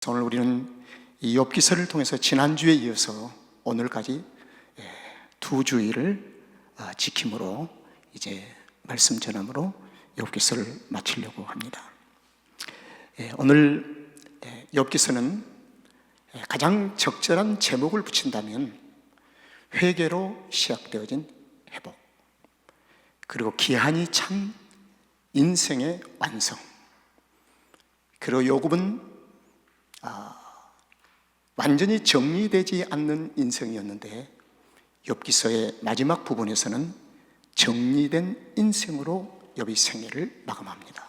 그래서 오늘 우리는 이 욥기서를 통해서 지난주에 이어서 오늘까지 두 주일을 지킴으로 이제 말씀 전함으로 욥기서를 마치려고 합니다. 오늘 욥기서는 가장 적절한 제목을 붙인다면 회개로 시작되어진 회복, 그리고 기한이 찬 인생의 완성, 그리고 욥은 완전히 정리되지 않는 인생이었는데 욥기서의 마지막 부분에서는 정리된 인생으로 욥이 생애를 마감합니다.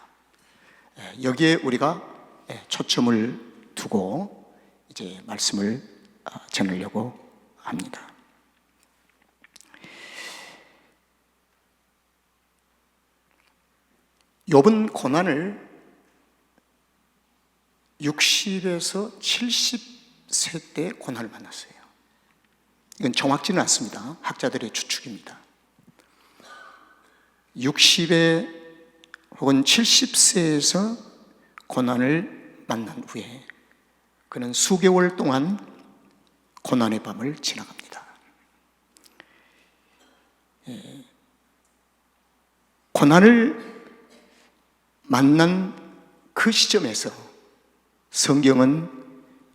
여기에 우리가 초점을 두고 이제 말씀을 전하려고 합니다. 욥은 고난을 60에서 70세 때 고난을 만났어요. 이건 정확지는 않습니다. 학자들의 추측입니다. 60에 혹은 70세에서 고난을 만난 후에 그는 수개월 동안 고난의 밤을 지나갑니다. 고난을 만난 그 시점에서 성경은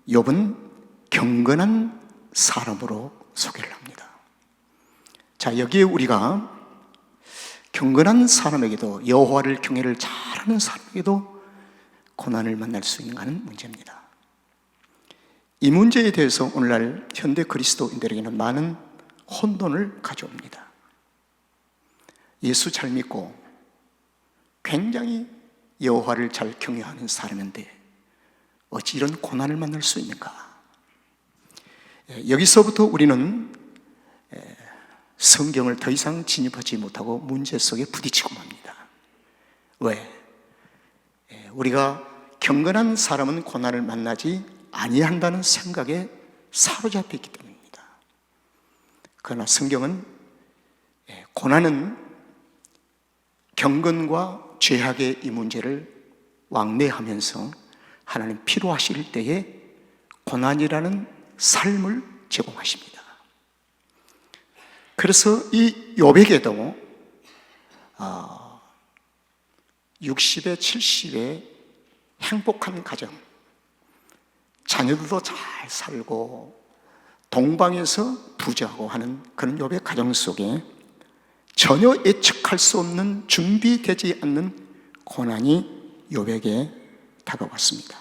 욥은 경건한 사람으로 소개를 합니다. 자, 여기에 우리가 경건한 사람에게도, 여호와를 경외를 잘하는 사람에게도 고난을 만날 수 있는가 하는 문제입니다. 이 문제에 대해서 오늘날 현대 그리스도인들에게는 많은 혼돈을 가져옵니다. 예수 잘 믿고 굉장히 여호와를 잘 경외하는 사람인데 어찌 이런 고난을 만날 수 있는가? 여기서부터 우리는 성경을 더 이상 진입하지 못하고 문제 속에 부딪히고 맙니다. 왜? 우리가 경건한 사람은 고난을 만나지 아니한다는 생각에 사로잡혀 있기 때문입니다. 그러나 성경은 고난은 경건과 죄악의 이 문제를 왕래하면서 하나님 필요하실 때에 고난이라는 삶을 제공하십니다. 그래서 이 욥에게도 60에 70에 행복한 가정, 자녀들도 잘 살고 동방에서 부자고 하는 그런 욥의 가정 속에 전혀 예측할 수 없는, 준비되지 않는 고난이 욥에게 다가왔습니다.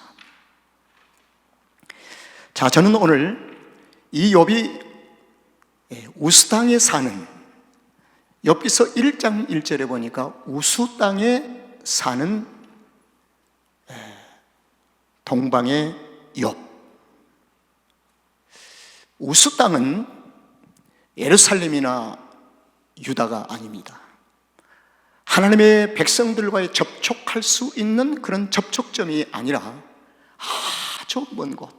자, 저는 오늘 이 욥이 우스 땅에 사는, 욥기서 1장 1절에 보니까 우스 땅에 사는 동방의 욥. 우스 땅은 예루살렘이나 유다가 아닙니다. 하나님의 백성들과의 접촉할 수 있는 그런 접촉점이 아니라 아주 먼 곳,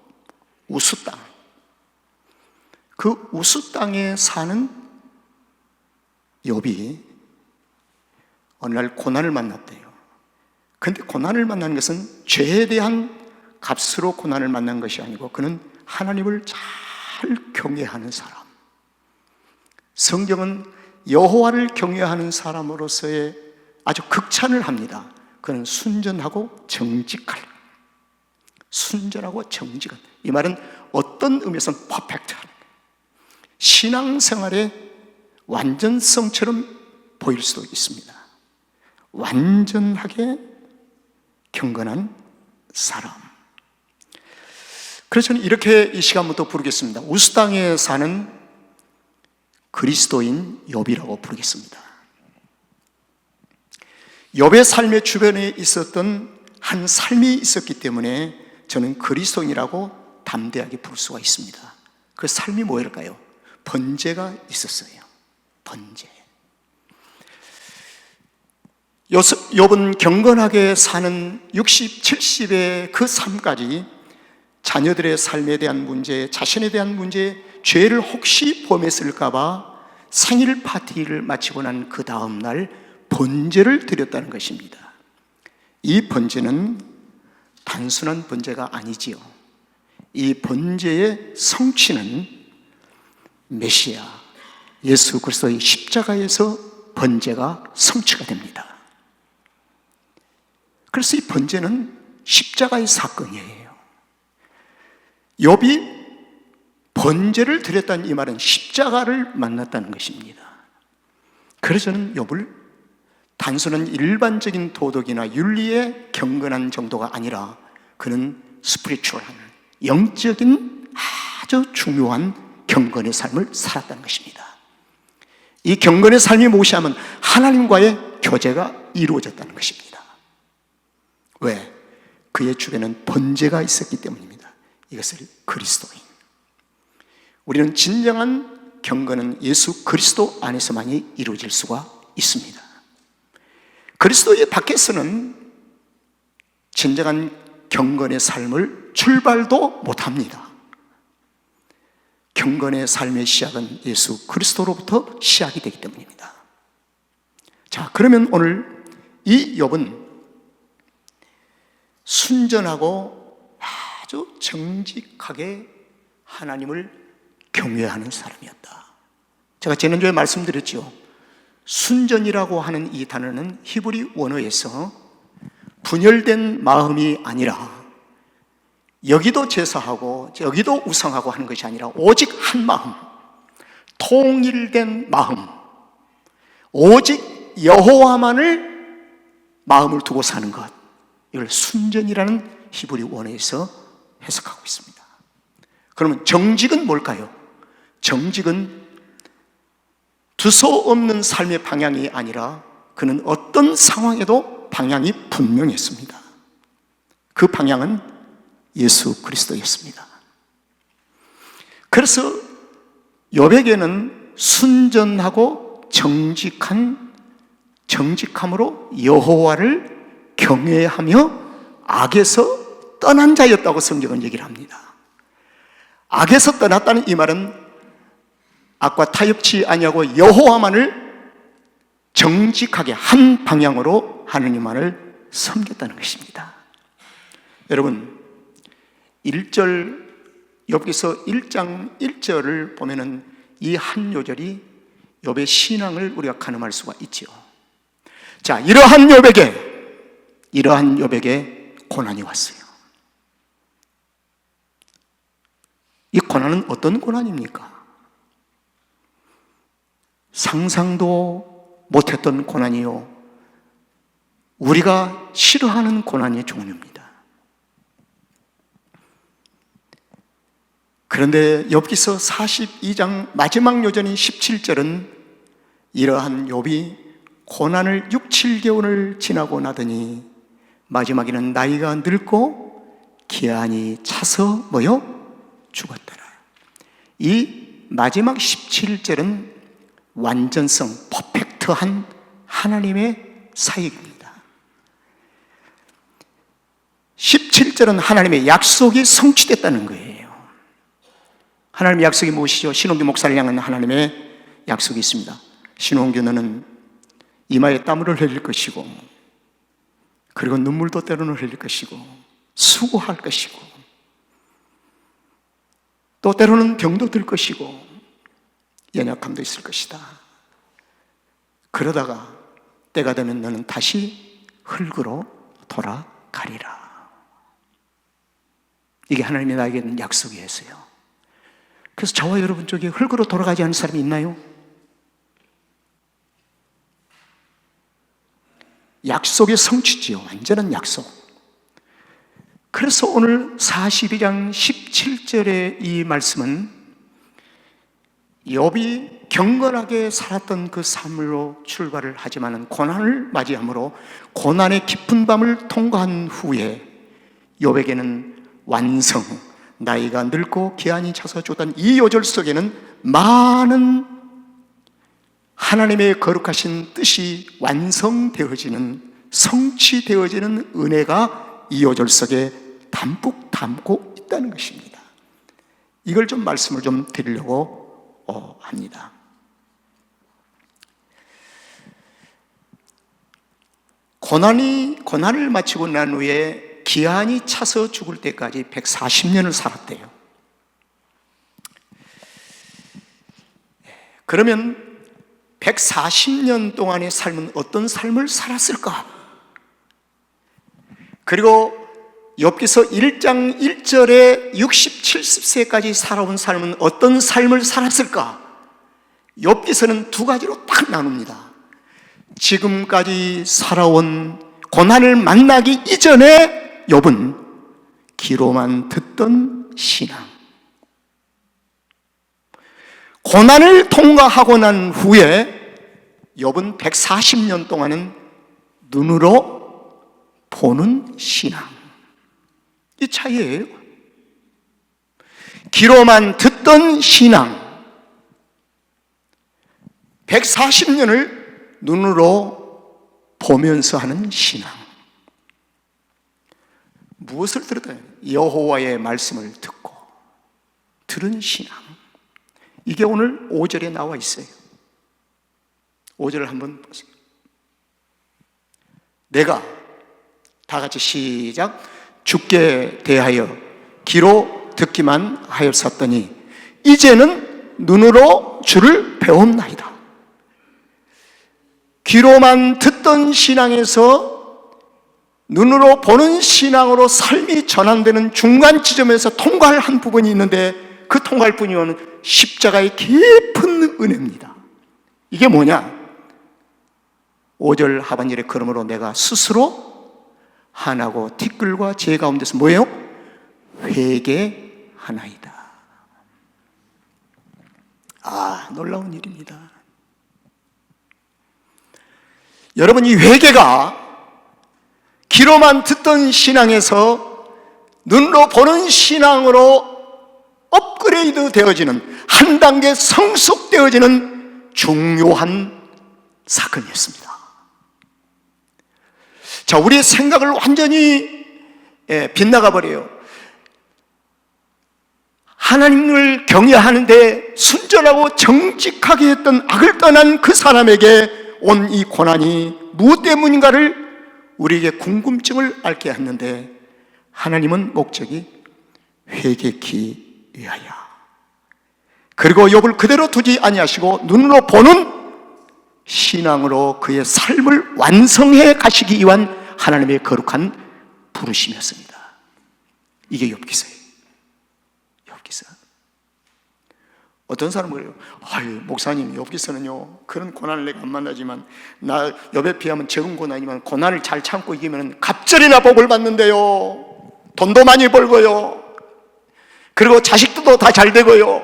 우스 땅. 그 우스 땅에 사는 욥이 어느 날 고난을 만났대요. 그런데 고난을 만나는 것은 죄에 대한 값으로 고난을 만난 것이 아니고 그는 하나님을 잘 경외하는 사람. 성경은 여호와를 경외하는 사람으로서의 아주 극찬을 합니다. 그는 순전하고 정직한, 순전하고 정직한, 이 말은 어떤 의미에서는 퍼펙트한, 신앙생활의 완전성처럼 보일 수도 있습니다. 완전하게 경건한 사람. 그래서 저는 이렇게 이 시간부터 부르겠습니다. 우스 땅에 사는 그리스도인 욥이라고 부르겠습니다. 욥의 삶의 주변에 있었던 한 삶이 있었기 때문에 저는 그리스도인이라고 담대하게 부를 수가 있습니다. 그 삶이 뭐일까요? 번제가 있었어요. 번제. 욥은 경건하게 사는 60, 70의 그 삶까지 자녀들의 삶에 대한 문제, 자신에 대한 문제, 죄를 혹시 범했을까 봐 생일 파티를 마치고 난 그 다음 날 번제를 드렸다는 것입니다. 이 번제는 단순한 번제가 아니지요. 이 번제의 성취는 메시아 예수 그리스도의 십자가에서 번제가 성취가 됩니다. 그래서 이 번제는 십자가의 사건이에요. 욥이 번제를 드렸다는 이 말은 십자가를 만났다는 것입니다. 그래서 저는 욥을 단순한 일반적인 도덕이나 윤리에 경건한 정도가 아니라 그는 스피리추얼한 영적인 아주 중요한 경건의 삶을 살았다는 것입니다. 이 경건의 삶이 무엇이냐면 하나님과의 교제가 이루어졌다는 것입니다. 왜? 그의 주변에는 번제가 있었기 때문입니다. 이것을 그리스도인. 우리는 진정한 경건은 예수 그리스도 안에서만이 이루어질 수가 있습니다. 그리스도의 밖에서는 진정한 경건의 삶을 출발도 못합니다. 경건의 삶의 시작은 예수 그리스도로부터 시작이 되기 때문입니다. 자, 그러면 오늘 이 욥은 순전하고 아주 정직하게 하나님을 경외하는 사람이었다. 제가 지난주에 말씀드렸죠. 순전이라고 하는 이 단어는 히브리 원어에서 분열된 마음이 아니라 여기도 제사하고 여기도 우상하고 하는 것이 아니라 오직 한 마음, 통일된 마음, 오직 여호와만을 마음을 두고 사는 것, 이걸 순전이라는 히브리 원어에서 해석하고 있습니다. 그러면 정직은 뭘까요? 정직은 두서없는 삶의 방향이 아니라 그는 어떤 상황에도 방향이 분명했습니다. 그 방향은 예수 그리스도였습니다. 그래서 욥에게는 순전하고 정직함으로 여호와를 경외하며 악에서 떠난 자였다고 성경은 얘기를 합니다. 악에서 떠났다는 이 말은 악과 타협치 아니하고 여호와만을 정직하게 한 방향으로 하느님만을 섬겼다는 것입니다. 여러분, 1절 욥기서 1장 1절을 보면은 이 한 요절이 욥의 신앙을 우리가 가늠할 수가 있죠. 자, 이러한 욥에게 고난이 왔어요. 이 고난은 어떤 고난입니까? 상상도 못했던 고난이요, 우리가 싫어하는 고난의 종류입니다. 그런데 욥기서 42장 마지막 요절인 17절은 이러한 욥이 고난을 6, 7개월을 지나고 나더니 마지막에는 나이가 늙고 기한이 차서 죽었더라. 이 마지막 17절은 완전성, 퍼펙트한 하나님의 사역입니다. 17절은 하나님의 약속이 성취됐다는 거예요. 하나님의 약속이 무엇이죠? 신홍규 목사를 향한 하나님의 약속이 있습니다. 신홍규, 너는 이마에 땀을 흘릴 것이고, 그리고 눈물도 때로는 흘릴 것이고, 수고할 것이고, 또 때로는 병도 들 것이고, 연약함도 있을 것이다. 그러다가 때가 되면 너는 다시 흙으로 돌아가리라. 이게 하나님이 나에게 있는 약속이었어요. 그래서 저와 여러분 쪽에 흙으로 돌아가지 않은 사람이 있나요? 약속의 성취지요. 완전한 약속. 그래서 오늘 42장 17절의 이 말씀은 욥이 경건하게 살았던 그 삶으로 출발을 하지만 고난을 맞이함으로 고난의 깊은 밤을 통과한 후에 욥에게는 완성, 나이가 늙고 기한이 차서 죽었다는 이 요절 속에는 많은 하나님의 거룩하신 뜻이 완성되어지는, 성취되어지는 은혜가 이 요절 속에 담뿍 담고 있다는 것입니다. 이걸 좀 말씀을 좀 드리려고 합니다. 고난을 마치고 난 후에 기한이 차서 죽을 때까지 140년을 살았대요. 그러면 140년 동안의 삶은 어떤 삶을 살았을까? 그리고 욥기서 1장 1절에 60, 70세까지 살아온 삶은 어떤 삶을 살았을까? 욥기서는 두 가지로 딱 나눕니다. 지금까지 살아온 고난을 만나기 이전에 욥은 귀로만 듣던 신앙, 고난을 통과하고 난 후에 욥은 140년 동안은 눈으로 보는 신앙, 이 차이예요. 귀로만 듣던 신앙, 140년을 눈으로 보면서 하는 신앙. 무엇을 들었다? 여호와의 말씀을 듣고 들은 신앙. 이게 오늘 5절에 나와 있어요. 5절을 한번 보세요. 내가, 다 같이 시작. 주께 대하여 귀로 듣기만 하였었더니 이제는 눈으로 주를 배웠나이다. 귀로만 듣던 신앙에서 눈으로 보는 신앙으로 삶이 전환되는 중간 지점에서 통과할 한 부분이 있는데, 그 통과할 분이면 십자가의 깊은 은혜입니다. 이게 뭐냐? 5절 하반절에 그러므로 내가 스스로 한하고 티끌과 제 가운데서 뭐예요? 회개하나이다. 아, 놀라운 일입니다. 여러분, 이 회개가 귀로만 듣던 신앙에서 눈으로 보는 신앙으로 업그레이드 되어지는, 한 단계 성숙되어지는 중요한 사건이었습니다. 자, 우리의 생각을 완전히 빗나가 버려요. 하나님을 경외하는데 순전하고 정직하게 했던 악을 떠난 그 사람에게 온 이 고난이 무엇 때문인가를 우리에게 궁금증을 앓게 했는데, 하나님은 목적이 회개케 위하여, 그리고 욥을 그대로 두지 아니하시고 눈으로 보는 신앙으로 그의 삶을 완성해 가시기 위한 하나님의 거룩한 부르심이었습니다. 이게 욥기서예요. 욥기서. 어떤 사람은 그래요. 아유, 목사님, 욥기서는요, 그런 고난을 내가 안 만나지만, 나 욥에 비하면 적은 고난이지만 고난을 잘 참고 이기면 갑절이나 복을 받는데요, 돈도 많이 벌고요, 그리고 자식도 다 잘 되고요.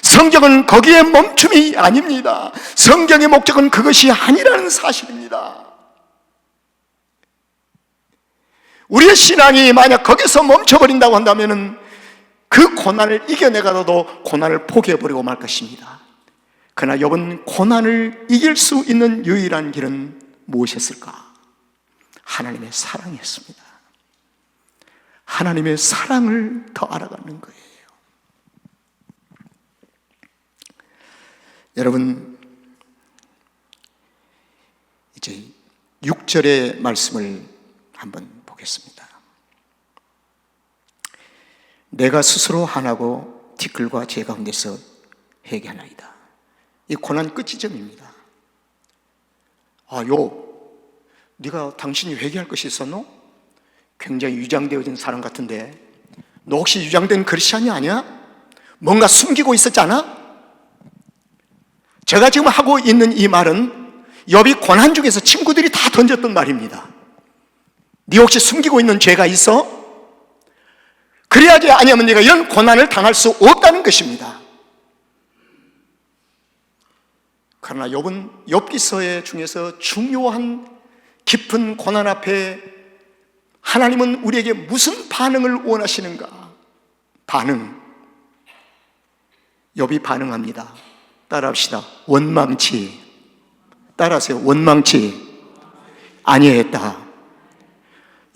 성경은 거기에 멈춤이 아닙니다. 성경의 목적은 그것이 아니라는 사실입니다. 우리의 신앙이 만약 거기서 멈춰버린다고 한다면 그 고난을 이겨내가도 고난을 포기해버리고 말 것입니다. 그러나 욥은 고난을 이길 수 있는 유일한 길은 무엇이었을까? 하나님의 사랑이었습니다. 하나님의 사랑을 더 알아가는 거예요. 여러분, 이제 6절의 말씀을 한번 보겠습니다. 내가 스스로 한하고 티끌과 제 가운데서 회개하나이다. 이 고난 끝 지점입니다. 아, 네가 당신이 회개할 것이 있었노? 굉장히 위장되어진 사람 같은데, 너 혹시 위장된 크리스찬이 아니야? 뭔가 숨기고 있었지 않아? 제가 지금 하고 있는 이 말은 욥이 고난 중에서 친구들이 다 던졌던 말입니다. 네 혹시 숨기고 있는 죄가 있어? 그래야지 아니면 네가 이런 고난을 당할 수 없다는 것입니다. 그러나 욥은 욥기서의 중에서 중요한 깊은 고난 앞에 하나님은 우리에게 무슨 반응을 원하시는가? 반응. 욥이 반응합니다. 따라합시다. 원망치. 따라하세요. 원망치 아니했다.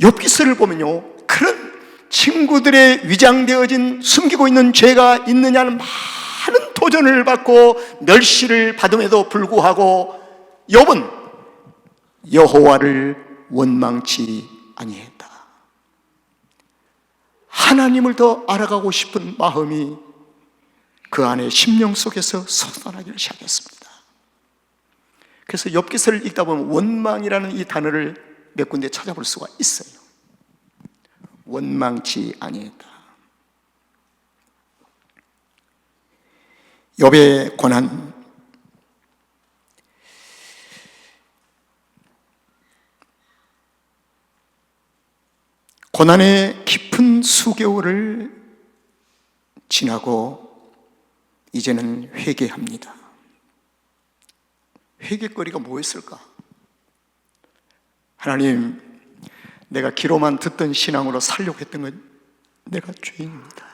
욥기서를 보면요, 그런 친구들의 위장되어진 숨기고 있는 죄가 있느냐는 많은 도전을 받고 멸시를 받음에도 불구하고 욥은 여호와를 원망치 아니했다. 하나님을 더 알아가고 싶은 마음이 그 안에 심령 속에서 솟아나기를 시작했습니다. 그래서 욥기서를 읽다 보면 원망이라는 이 단어를 몇 군데 찾아볼 수가 있어요. 원망치 아니했다. 욥의 고난, 고난의 깊은 수개월을 지나고 이제는 회개합니다. 회개거리가 뭐였을까? 하나님, 내가 귀로만 듣던 신앙으로 살려고 했던 건 내가 죄인입니다.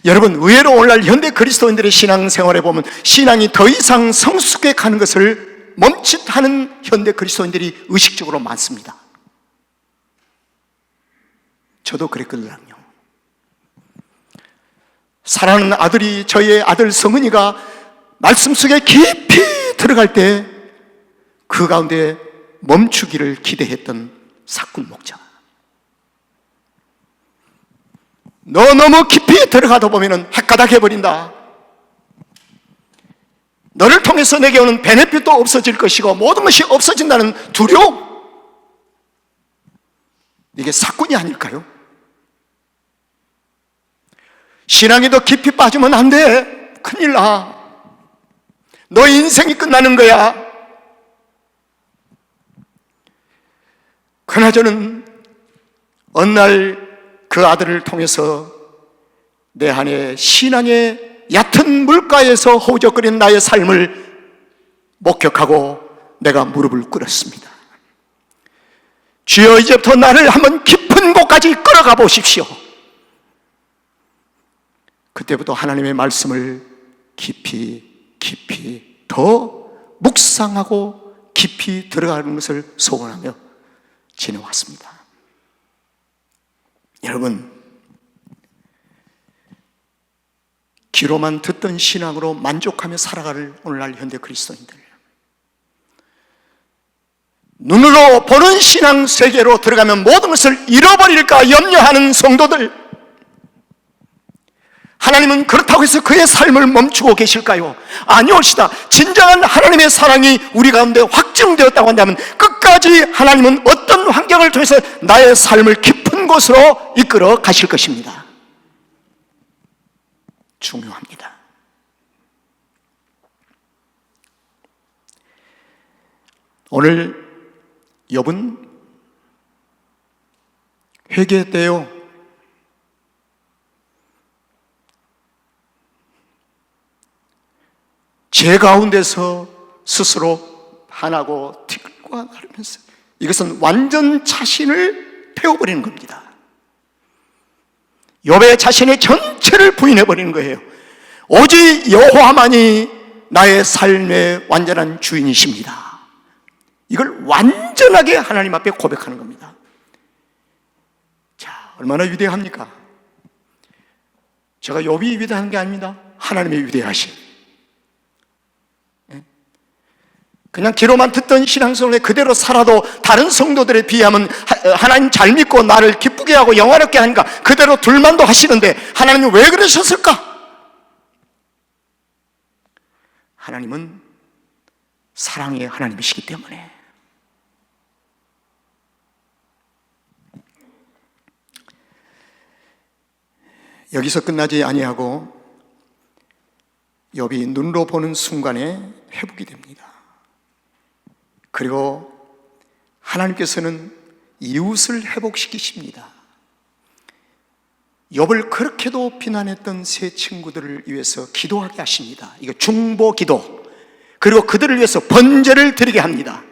여러분, 의외로 오늘날 현대 그리스도인들의 신앙생활에 보면 신앙이 더 이상 성숙해 가는 것을 멈칫하는 현대 그리스도인들이 의식적으로 많습니다. 저도 그랬거든요. 사랑하는 아들이, 저의 아들 성은이가 말씀 속에 깊이 들어갈 때 그 가운데 멈추기를 기대했던 사꾼 목자. 너 너무 깊이 들어가다 보면 헷가닥해버린다. 너를 통해서 내게 오는 베네핏도 없어질 것이고 모든 것이 없어진다는 두려움, 이게 사꾼이 아닐까요? 신앙이 더 깊이 빠지면 안 돼. 큰일 나. 너 인생이 끝나는 거야. 그러나 저는 어느 날 그 아들을 통해서 내 안에 신앙의 얕은 물가에서 허우적거리는 나의 삶을 목격하고 내가 무릎을 꿇었습니다. 주여, 이제부터 나를 한번 깊은 곳까지 끌어가 보십시오. 그때부터 하나님의 말씀을 깊이 더 묵상하고 깊이 들어가는 것을 소원하며 지내왔습니다. 여러분, 귀로만 듣던 신앙으로 만족하며 살아갈 오늘날 현대 그리스도인들, 눈으로 보는 신앙 세계로 들어가면 모든 것을 잃어버릴까 염려하는 성도들, 하나님은 그렇다고 해서 그의 삶을 멈추고 계실까요? 아니올시다. 진정한 하나님의 사랑이 우리 가운데 확증되었다고 한다면 끝까지 하나님은 어떤 환경을 통해서 나의 삶을 깊은 곳으로 이끌어 가실 것입니다. 중요합니다. 오늘 욥은 회개했대요. 죄 가운데서 스스로 반하고 티끌과 나르면서 이것은 완전 자신을 태워버리는 겁니다. 욥의 자신의 전체를 부인해버리는 거예요. 오직 여호와만이 나의 삶의 완전한 주인이십니다. 이걸 완전하게 하나님 앞에 고백하는 겁니다. 자, 얼마나 위대합니까? 제가 욥이 위대한 게 아닙니다. 하나님의 위대하심. 그냥 귀로만 듣던 신앙생활에 그대로 살아도 다른 성도들에 비하면 하나님 잘 믿고 나를 기쁘게 하고 영화롭게 하니까 그대로 둘만도 하시는데 하나님은 왜 그러셨을까? 하나님은 사랑의 하나님이시기 때문에. 여기서 끝나지 아니하고 욥이 눈으로 보는 순간에 회복이 됩니다. 그리고 하나님께서는 이웃을 회복시키십니다. 욥을 그렇게도 비난했던 세 친구들을 위해서 기도하게 하십니다. 이거 중보 기도. 그리고 그들을 위해서 번제를 드리게 합니다.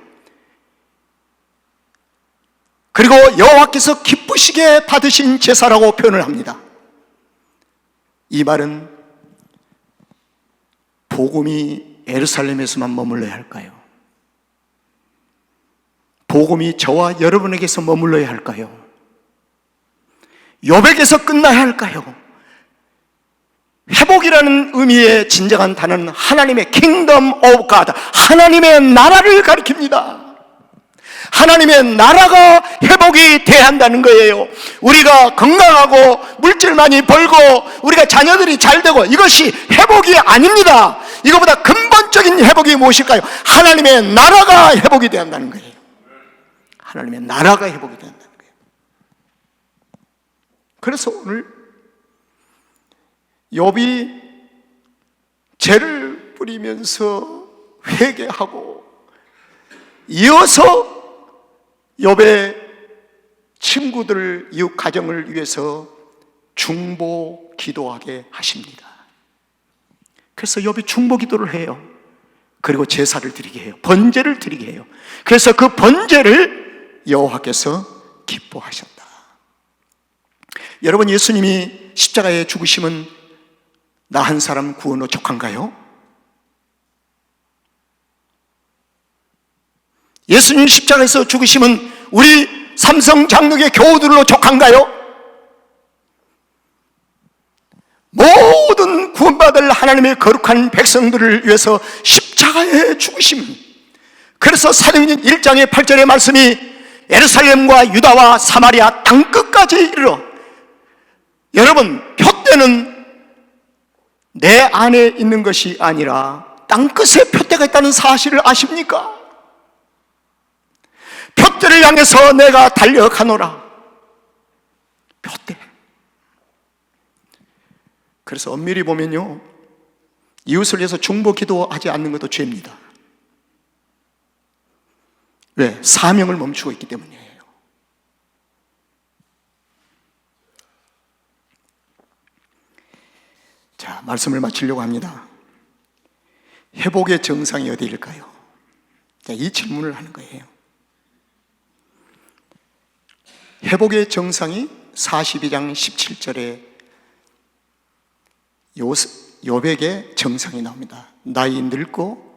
그리고 여호와께서 기쁘시게 받으신 제사라고 표현을 합니다. 이 말은 복음이 예루살렘에서만 머물러야 할까요? 복음이 저와 여러분에게서 머물러야 할까요? 욥에게서 끝나야 할까요? 회복이라는 의미의 진정한 단어는 하나님의 킹덤 오브 갓, 하나님의 나라를 가리킵니다. 하나님의 나라가 회복이 돼야 한다는 거예요. 우리가 건강하고 물질 많이 벌고 우리가 자녀들이 잘 되고 이것이 회복이 아닙니다. 이거보다 근본적인 회복이 무엇일까요? 하나님의 나라가 회복이 돼야 한다는 거예요. 하나님의 나라가 회복이 돼야 한다는 거예요. 그래서 오늘 욥이 죄를 뿌리면서 회개하고 이어서 욥의 친구들, 이웃 가정을 위해서 중보 기도하게 하십니다. 그래서 욥이 중보 기도를 해요. 그리고 제사를 드리게 해요. 번제를 드리게 해요. 그래서 그 번제를 여호와께서 기뻐하셨다. 여러분, 예수님이 십자가에 죽으심은 나 한 사람 구원으로 족한가요? 예수님 십자가에서 죽으심은 우리 삼성 장로교 교우들로 족한가요? 모든 구원받을 하나님의 거룩한 백성들을 위해서 십자가에 죽으심. 그래서 사도행전 1장의 8절의 말씀이 예루살렘과 유다와 사마리아 땅끝까지 이르러, 여러분, 표대는 내 안에 있는 것이 아니라 땅끝에 표대가 있다는 사실을 아십니까? 표대를 향해서 내가 달려가노라. 표대. 그래서 엄밀히 보면요, 이웃을 위해서 중보 기도하지 않는 것도 죄입니다. 왜? 사명을 멈추고 있기 때문이에요. 자, 말씀을 마치려고 합니다. 회복의 정상이 어디일까요? 자, 이 질문을 하는 거예요. 회복의 정상이 42장 17절에 욥에게 정상이 나옵니다. 나이 늙고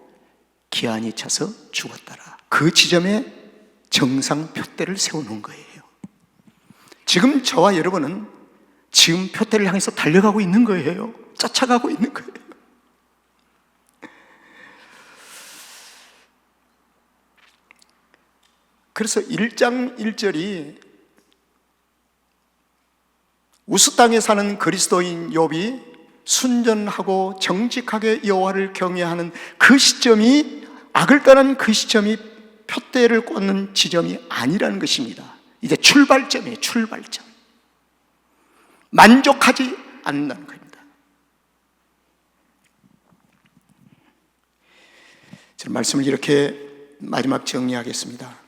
기한이 차서 죽었더라. 그 지점에 정상 표대를 세우는 거예요. 지금 저와 여러분은 지금 표대를 향해서 달려가고 있는 거예요. 쫓아가고 있는 거예요. 그래서 1장 1절이 우스 땅에 사는 그리스도인 욥이 순전하고 정직하게 여호와를 경외하는 그 시점이, 악을 떠난 그 시점이 표대를 꽂는 지점이 아니라는 것입니다. 이제 출발점이에요. 출발점. 만족하지 않는다는 겁니다. 저는 말씀을 이렇게 마지막 정리하겠습니다.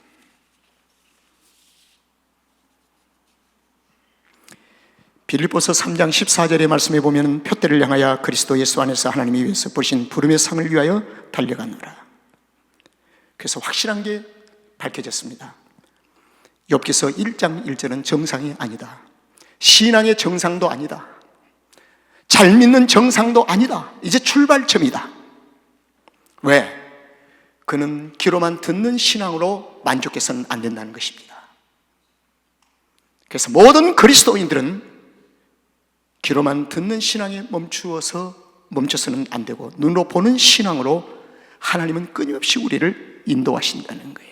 빌립보서 3장 14절의 말씀에 보면 표대를 향하여 그리스도 예수 안에서 하나님이 위해서 보신 부름의 상을 위하여 달려가노라. 그래서 확실한 게 밝혀졌습니다. 욥기서 1장 1절은 정상이 아니다. 신앙의 정상도 아니다. 잘 믿는 정상도 아니다. 이제 출발점이다. 왜? 그는 귀로만 듣는 신앙으로 만족해서는 안 된다는 것입니다. 그래서 모든 그리스도인들은 귀로만 듣는 신앙에 멈춰서는 안 되고 눈으로 보는 신앙으로 하나님은 끊임없이 우리를 인도하신다는 거예요.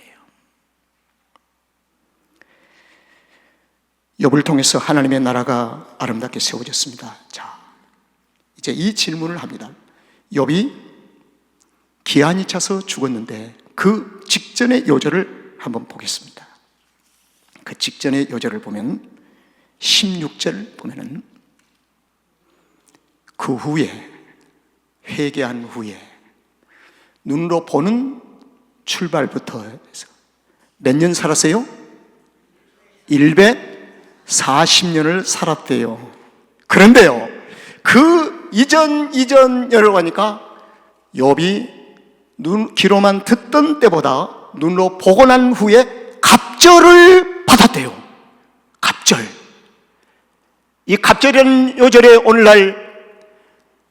욥을 통해서 하나님의 나라가 아름답게 세워졌습니다. 자, 이제 이 질문을 합니다. 욥이 기한이 차서 죽었는데 그 직전의 요절을 한번 보겠습니다. 그 직전의 요절을 보면 16절 보면은 그 후에, 회개한 후에 눈으로 보는 출발부터 해서 몇 년 살았어요? 140년을 살았대요. 그런데요, 그 이전여라고 하니까 욥이 귀로만 듣던 때보다 눈으로 보고 난 후에 갑절을 받았대요. 갑절. 이 갑절이라는 요절에 오늘날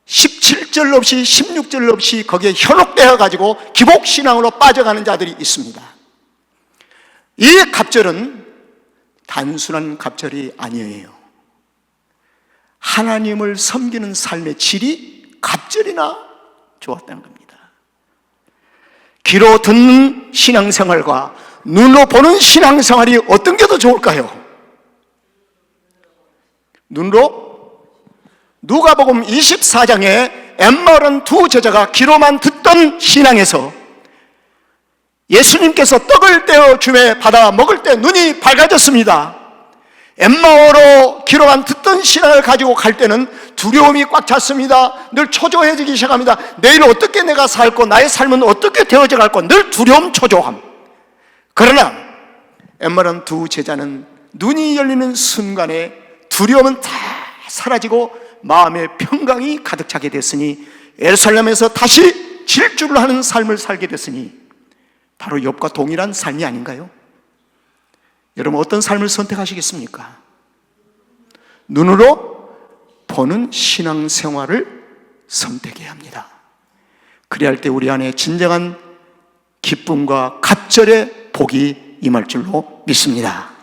17절 없이 16절 없이 거기에 현혹되어 가지고 기복신앙으로 빠져가는 자들이 있습니다. 이 갑절은 단순한 갑절이 아니에요. 하나님을 섬기는 삶의 질이 갑절이나 좋았다는 겁니다. 귀로 듣는 신앙생활과 눈으로 보는 신앙생활이 어떤 게 더 좋을까요? 눈으로? 누가복음 24장에 엠마오라는 두 제자가 귀로만 듣던 신앙에서 예수님께서 떡을 떼어 주매 받아 먹을 때 눈이 밝아졌습니다. 엠마오로 귀로만 듣던 신앙을 가지고 갈 때는 두려움이 꽉 찼습니다. 늘 초조해지기 시작합니다. 내일 어떻게 내가 살고 나의 삶은 어떻게 되어져 갈고 늘 두려움, 초조함. 그러나 엠마오라는 두 제자는 눈이 열리는 순간에 두려움은 다 사라지고 마음의 평강이 가득 차게 됐으니 예루살렘에서 다시 질주를 하는 삶을 살게 됐으니 바로 욥과 동일한 삶이 아닌가요? 여러분 어떤 삶을 선택하시겠습니까? 눈으로 보는 신앙생활을 선택해야 합니다. 그래야 할 때 우리 안에 진정한 기쁨과 갑절의 복이 임할 줄로 믿습니다.